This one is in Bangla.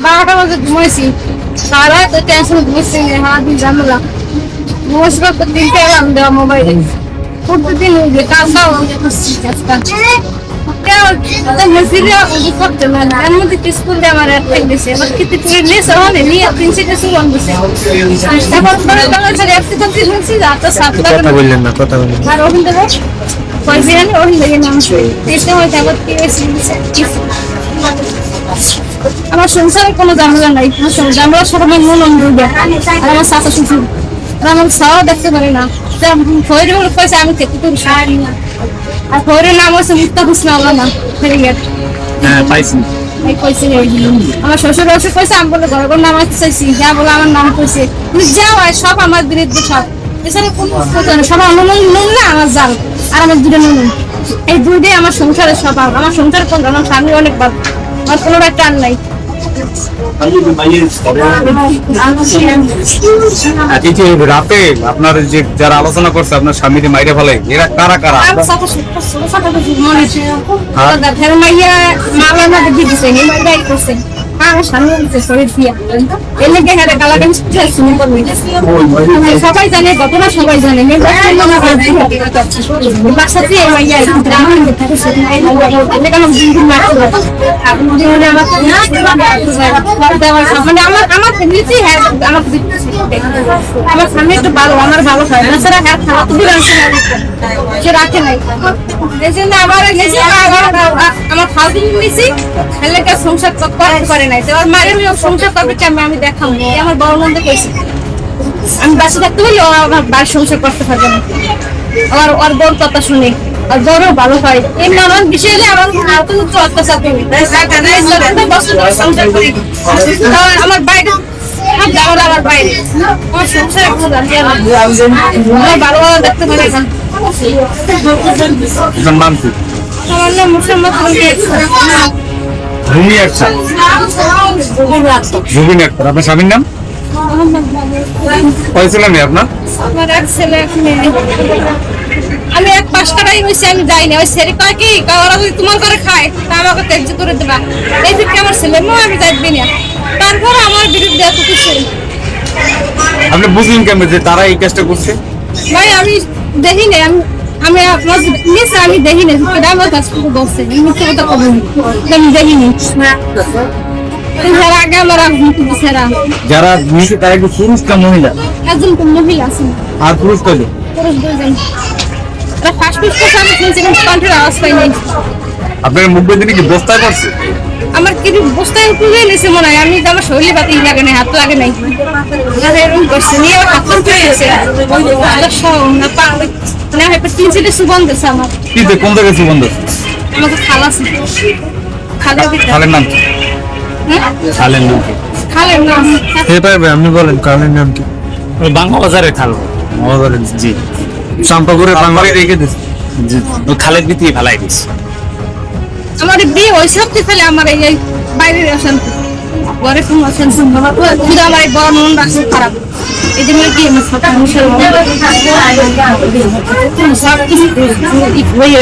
12টা বাজে ঘুমাইছি সারা তো টেনশন ঘুমাইছি হাত দিয়ে ঝামেলা ঘুমাইছি তো 3টে অ্যালার্ম দেওয়া মোবাইলে প্রতিদিন যে কাজটাও স্কুল দিয়ে আমার গেছে এবার কিন্তু কথা বললেন না কথা বললেন আর ওখান আমার সংসারে কোনো ঝামেলা নাই ঝামেলা সব আমার মন আর আমার শাশা শ্বশুর আর আমার ছাওয়া দেখতে পারে না ফয়রে পয়সা আমি খেতে করি আর ফয়রের নাম হচ্ছে মুক্তা হুসনা আল্লামা ফেরিঘাট পাইছি আমার শ্বশুর অবশ্য কইছে আমি বলে ঘর ঘর নাম চাইছি যা বলে আমার নাম কইছে তুমি যাও আর সব আমার বিরুদ্ধে সব এছাড়া কোনো সব আমার নুন না আমার জাল আর আমার দুটো নুন এই দুইটাই আমার সংসারের স্বভাব আমার সংসার কোন আমার স্বামী অনেক ভালো আমার কোনো টান নাই রাতে আপনার যে যারা আলোচনা করছে আপনার স্বামী মাইরে ফেলে এরা কারা কারা সবাই জানে ঘটনা সবাই জানে মানে আমার স্বামী একটু ভালো আমার ভালো হয় না ছাড়া হ্যাঁ খাওয়া তুমি সে রাখে নাই এই জন্য আমার আমার খাওয়া দিন নিয়েছি ছেলেকে সংসার করতে পারে নাই তো আমার মায়ের সংসার করবে আমি দেখাবো আমার বড় নন্দ কইছি আমি বাসে থাকতে বলি ও আমার বাড়ির সংসার করতে পারবে না আমার ওর বড় কথা শুনে আর বড় ভালো হয় এমনি আমার বিষয় হলে আমার অত্যাচার করি আমার বাইরে আমার বাইরে আমার সংসার এখন ভালো ভালো দেখতে পারে না আমার নাম মুসলমান আপনার স্বামীর নাম কয়েছিলেন আপনার আমার এক ছেলে এক মেয়ে আমি এক 5 টাকাই হয়েছি আমি যাইনি ওই ছেলে কয় কি ওরা যদি তোমার করে খায় তা আমাকে ত্যায্য করে দেবা এই যে আমার ছেলে মো আমি যাইবি না তারপর আমার বিরুদ্ধে এত কিছু আপনি বুঝলেন কেমন যে তারা এই কাজটা করছে ভাই আমি দেখিনি আমি আপনার নিচে আমি দেখিনি আমার কাছে বলছে মিথ্যে কথা কব আমি দেখিনি আগে আমার যারা নিচে তারা একটু পুরুষ না মহিলা একজন মহিলা আছে আর পুরুষ কয়জন পুরুষ 2 জন ফার্স্ট পিস তো আমি শুনছি কিন্তু কন্ট্রোল আওয়াজ পাই নাই আপনার মুখ বেঁধে কি বস্তায় পড়ছে আমার কি বস্তায় উঠে নিছে মনে হয় আমি তো আমার শরীরে বাতি লাগে না হাত লাগে নাই এরকম করছে নিয়ে আমার হাত উঠে গেছে না পা না হেপে 3 সিটে সুগন্ধ আছে আমার কি যে কোন জায়গায় সুগন্ধ আমাকে খালা আছে খালের নাম কি খালের নাম কি খালের নাম আপনি বলেন খালের নাম কি বাংলা বাজারে খাল বাজারে জি শান্তপুরে বাংলায় রেখে দিচ্ছে জি খালের ভিতরে ফেলাই দিস আমার বিয়ে ওই সব ফেলে আমার এই বাইরের অশান্তি ঘরে কোনো অশান্তি শুধু আমার এই বড় মন রাখছে খারাপ এই জন্য কি আমার সব কিছু হয়ে